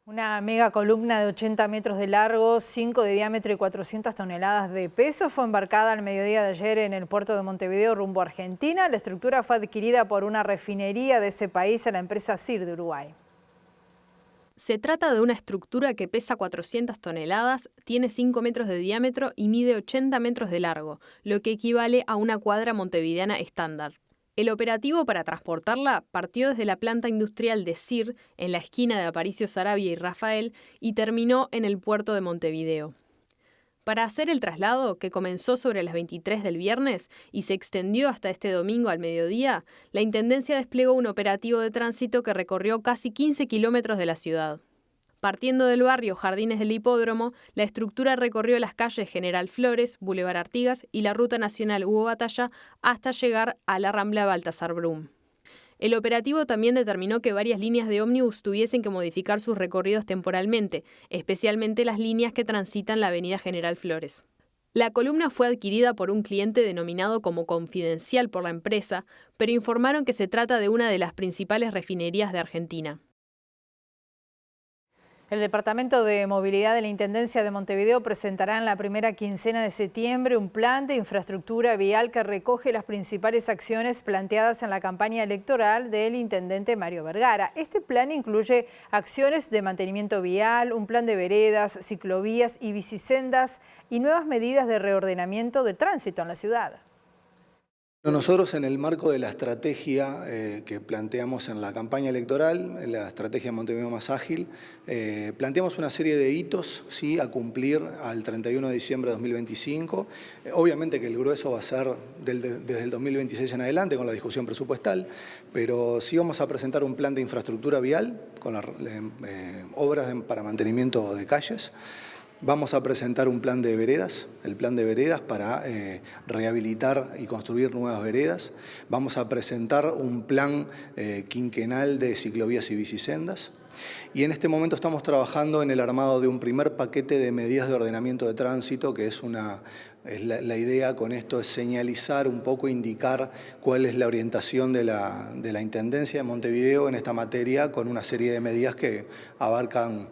Una mega columna de 80 metros de largo, 5 de diámetro y 400 toneladas de peso fue embarcada al mediodía de ayer en el puerto de Montevideo rumbo a Argentina. La estructura fue adquirida por una refinería de ese país a la empresa CIR de Uruguay. Se trata de una estructura que pesa 400 toneladas, tiene 5 metros de diámetro y mide 80 metros de largo, lo que equivale a una cuadra montevideana estándar. El operativo para transportarla partió desde la planta industrial de CIR, en la esquina de Aparicio Saravia y Rafael, y terminó en el puerto de Montevideo. Para hacer el traslado, que comenzó sobre las 23 del viernes y se extendió hasta este domingo al mediodía, la Intendencia desplegó un operativo de tránsito que recorrió casi 15 kilómetros de la ciudad. Partiendo del barrio Jardines del Hipódromo, la estructura recorrió las calles General Flores, Boulevard Artigas y la Ruta Nacional Hugo Batalla hasta llegar a la Rambla Baltasar Brum. El operativo también determinó que varias líneas de ómnibus tuviesen que modificar sus recorridos temporalmente, especialmente las líneas que transitan la avenida General Flores. La columna fue adquirida por un cliente denominado como confidencial por la empresa, pero informaron que se trata de una de las principales refinerías de Argentina. El Departamento de Movilidad de la Intendencia de Montevideo presentará en la primera quincena de septiembre un plan de infraestructura vial que recoge las principales acciones planteadas en la campaña electoral del intendente Mario Vergara. Este plan incluye acciones de mantenimiento vial, un plan de veredas, ciclovías y bicisendas y nuevas medidas de reordenamiento del tránsito en la ciudad. Nosotros en el marco de la estrategia que planteamos en la campaña electoral, en la estrategia Montevideo Más Ágil, planteamos una serie de hitos, ¿sí?, a cumplir al 31 de diciembre de 2025. Obviamente que el grueso va a ser desde el 2026 en adelante con la discusión presupuestal, pero sí vamos a presentar un plan de infraestructura vial con obras para mantenimiento de calles. Vamos a presentar un plan de veredas, el plan de veredas para rehabilitar y construir nuevas veredas. Vamos a presentar un plan quinquenal de ciclovías y bicisendas. Y en este momento estamos trabajando en el armado de un primer paquete de medidas de ordenamiento de tránsito, que es la idea con esto es señalizar un poco, indicar cuál es la orientación de la Intendencia de Montevideo en esta materia, con una serie de medidas que abarcan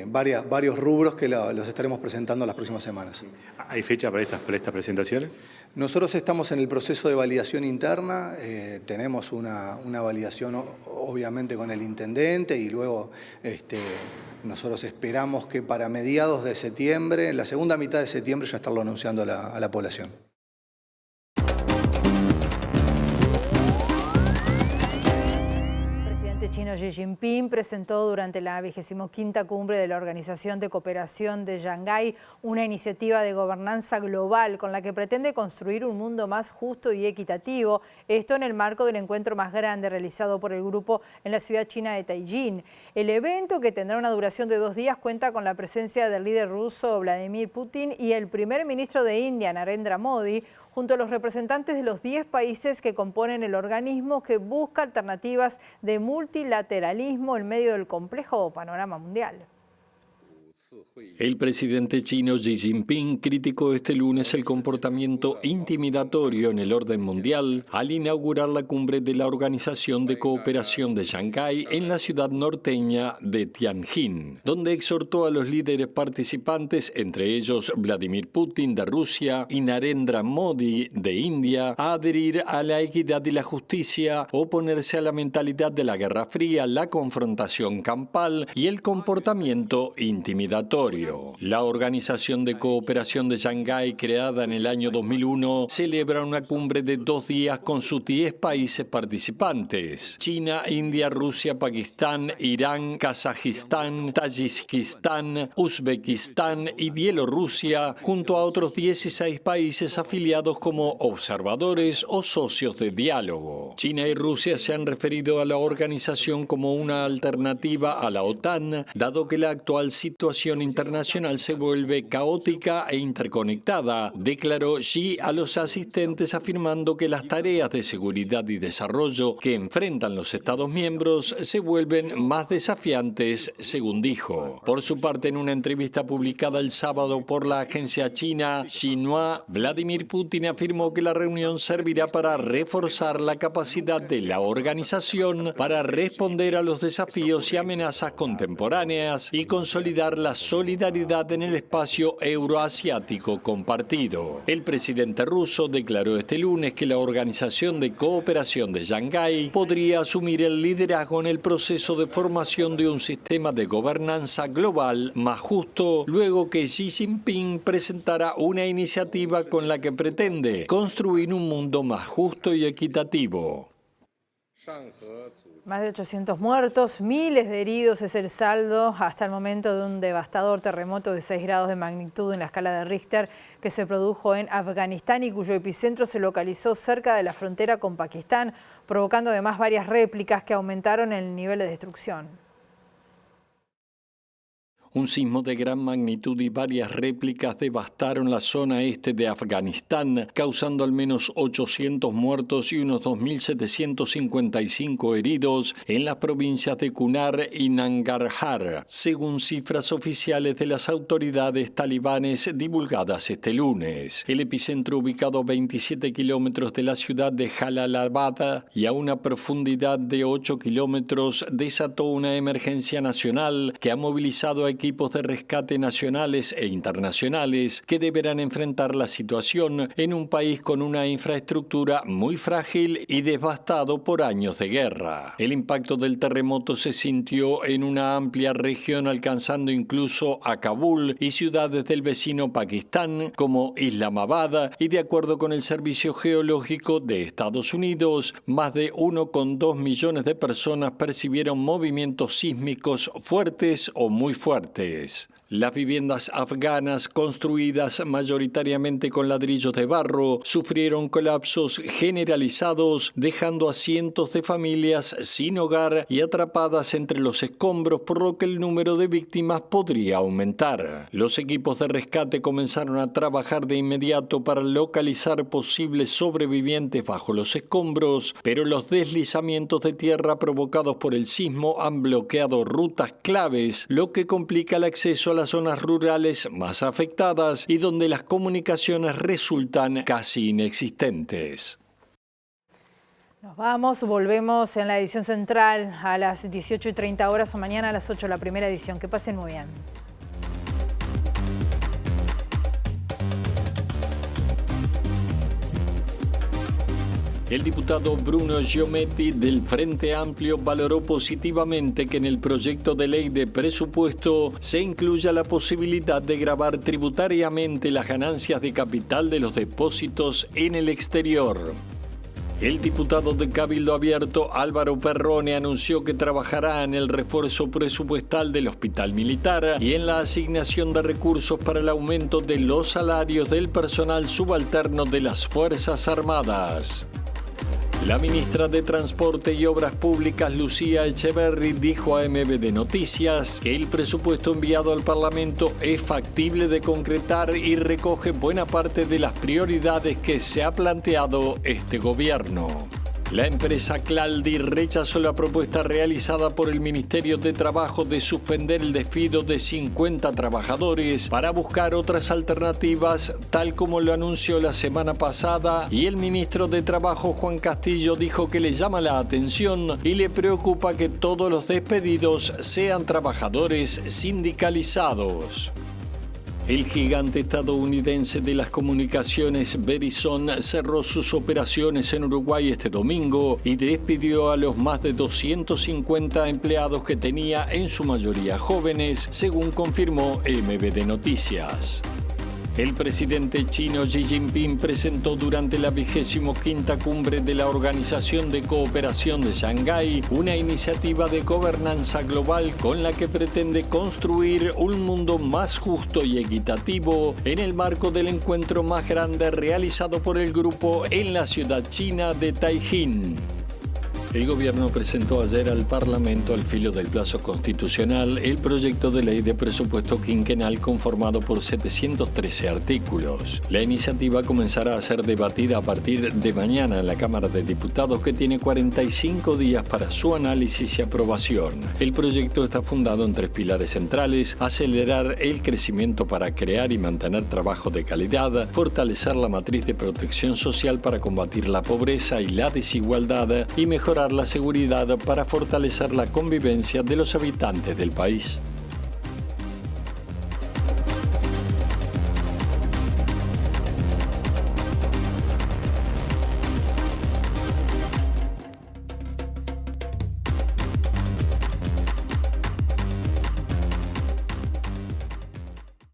varios rubros que los estaremos presentando las próximas semanas. ¿Hay fecha para estas presentaciones? Nosotros estamos en el proceso de validación interna, tenemos una validación obviamente con el intendente y luego nosotros esperamos que para mediados de septiembre, en la segunda mitad de septiembre, ya estarlo anunciando a la población. El presidente chino Xi Jinping presentó durante la 25ª cumbre de la Organización de Cooperación de Shanghái una iniciativa de gobernanza global con la que pretende construir un mundo más justo y equitativo, esto en el marco del encuentro más grande realizado por el grupo en la ciudad china de Tianjin. El evento, que tendrá una duración de 2 días, cuenta con la presencia del líder ruso Vladimir Putin y el primer ministro de India, Narendra Modi, junto a los representantes de los 10 países que componen el organismo, que busca alternativas de multilateralismo en medio del complejo panorama mundial. El presidente chino Xi Jinping criticó este lunes el comportamiento intimidatorio en el orden mundial al inaugurar la cumbre de la Organización de Cooperación de Shanghái en la ciudad norteña de Tianjin, donde exhortó a los líderes participantes, entre ellos Vladimir Putin de Rusia y Narendra Modi de India, a adherir a la equidad y la justicia, oponerse a la mentalidad de la Guerra Fría, la confrontación campal y el comportamiento intimidatorio. intimidatorio. La Organización de Cooperación de Shanghái, creada en el año 2001, celebra una cumbre de 2 días con sus 10 países participantes: China, India, Rusia, Pakistán, Irán, Kazajistán, Tayikistán, Uzbekistán y Bielorrusia, junto a otros 16 países afiliados como observadores o socios de diálogo. China y Rusia se han referido a la organización como una alternativa a la OTAN, dado que la actual situación internacional se vuelve caótica e interconectada, declaró Xi a los asistentes, afirmando que las tareas de seguridad y desarrollo que enfrentan los Estados miembros se vuelven más desafiantes, según dijo. Por su parte, en una entrevista publicada el sábado por la agencia china Xinhua, Vladimir Putin afirmó que la reunión servirá para reforzar la capacidad de la organización para responder a los desafíos y amenazas contemporáneas y consolidar la solidaridad en el espacio euroasiático compartido. El presidente ruso declaró este lunes que la Organización de Cooperación de Shanghái podría asumir el liderazgo en el proceso de formación de un sistema de gobernanza global más justo, luego que Xi Jinping presentara una iniciativa con la que pretende construir un mundo más justo y equitativo. Más de 800 muertos, miles de heridos es el saldo hasta el momento de un devastador terremoto de 6 grados de magnitud en la escala de Richter que se produjo en Afganistán y cuyo epicentro se localizó cerca de la frontera con Pakistán, provocando además varias réplicas que aumentaron el nivel de destrucción. Un sismo de gran magnitud y varias réplicas devastaron la zona este de Afganistán, causando al menos 800 muertos y unos 2.755 heridos en las provincias de Kunar y Nangarhar, según cifras oficiales de las autoridades talibanes divulgadas este lunes. El epicentro, ubicado a 27 kilómetros de la ciudad de Jalalabad y a una profundidad de 8 kilómetros, desató una emergencia nacional que ha movilizado a equipos de rescate nacionales e internacionales que deberán enfrentar la situación en un país con una infraestructura muy frágil y devastado por años de guerra. El impacto del terremoto se sintió en una amplia región, alcanzando incluso a Kabul y ciudades del vecino Pakistán como Islamabad, y de acuerdo con el Servicio Geológico de Estados Unidos, más de 1,2 millones de personas percibieron movimientos sísmicos fuertes o muy fuertes. Las viviendas afganas, construidas mayoritariamente con ladrillos de barro, sufrieron colapsos generalizados, dejando a cientos de familias sin hogar y atrapadas entre los escombros, por lo que el número de víctimas podría aumentar. Los equipos de rescate comenzaron a trabajar de inmediato para localizar posibles sobrevivientes bajo los escombros, pero los deslizamientos de tierra provocados por el sismo han bloqueado rutas claves, lo que complica el acceso a las zonas rurales más afectadas y donde las comunicaciones resultan casi inexistentes. Nos vamos, volvemos en la edición central a las 18:30 horas o mañana a las 8 la primera edición. Que pasen muy bien. El diputado Bruno Giometti del Frente Amplio valoró positivamente que en el proyecto de ley de presupuesto se incluya la posibilidad de gravar tributariamente las ganancias de capital de los depósitos en el exterior. El diputado de Cabildo Abierto Álvaro Perrone anunció que trabajará en el refuerzo presupuestal del Hospital Militar y en la asignación de recursos para el aumento de los salarios del personal subalterno de las Fuerzas Armadas. La ministra de Transporte y Obras Públicas, Lucía Echeverri, dijo a MBD Noticias que el presupuesto enviado al Parlamento es factible de concretar y recoge buena parte de las prioridades que se ha planteado este gobierno. La empresa Claldi rechazó la propuesta realizada por el Ministerio de Trabajo de suspender el despido de 50 trabajadores para buscar otras alternativas, tal como lo anunció la semana pasada, y el ministro de Trabajo, Juan Castillo, dijo que le llama la atención y le preocupa que todos los despedidos sean trabajadores sindicalizados. El gigante estadounidense de las comunicaciones Verizon cerró sus operaciones en Uruguay este domingo y despidió a los más de 250 empleados que tenía, en su mayoría jóvenes, según confirmó MBD Noticias. El presidente chino Xi Jinping presentó durante la 25ª cumbre de la Organización de Cooperación de Shanghái una iniciativa de gobernanza global con la que pretende construir un mundo más justo y equitativo en el marco del encuentro más grande realizado por el grupo en la ciudad china de Taiyín. El gobierno presentó ayer al Parlamento, al filo del plazo constitucional, el proyecto de ley de presupuesto quinquenal conformado por 713 artículos. La iniciativa comenzará a ser debatida a partir de mañana en la Cámara de Diputados, que tiene 45 días para su análisis y aprobación. El proyecto está fundado en 3 pilares centrales: acelerar el crecimiento para crear y mantener trabajo de calidad, fortalecer la matriz de protección social para combatir la pobreza y la desigualdad y mejorar la seguridad para fortalecer la convivencia de los habitantes del país.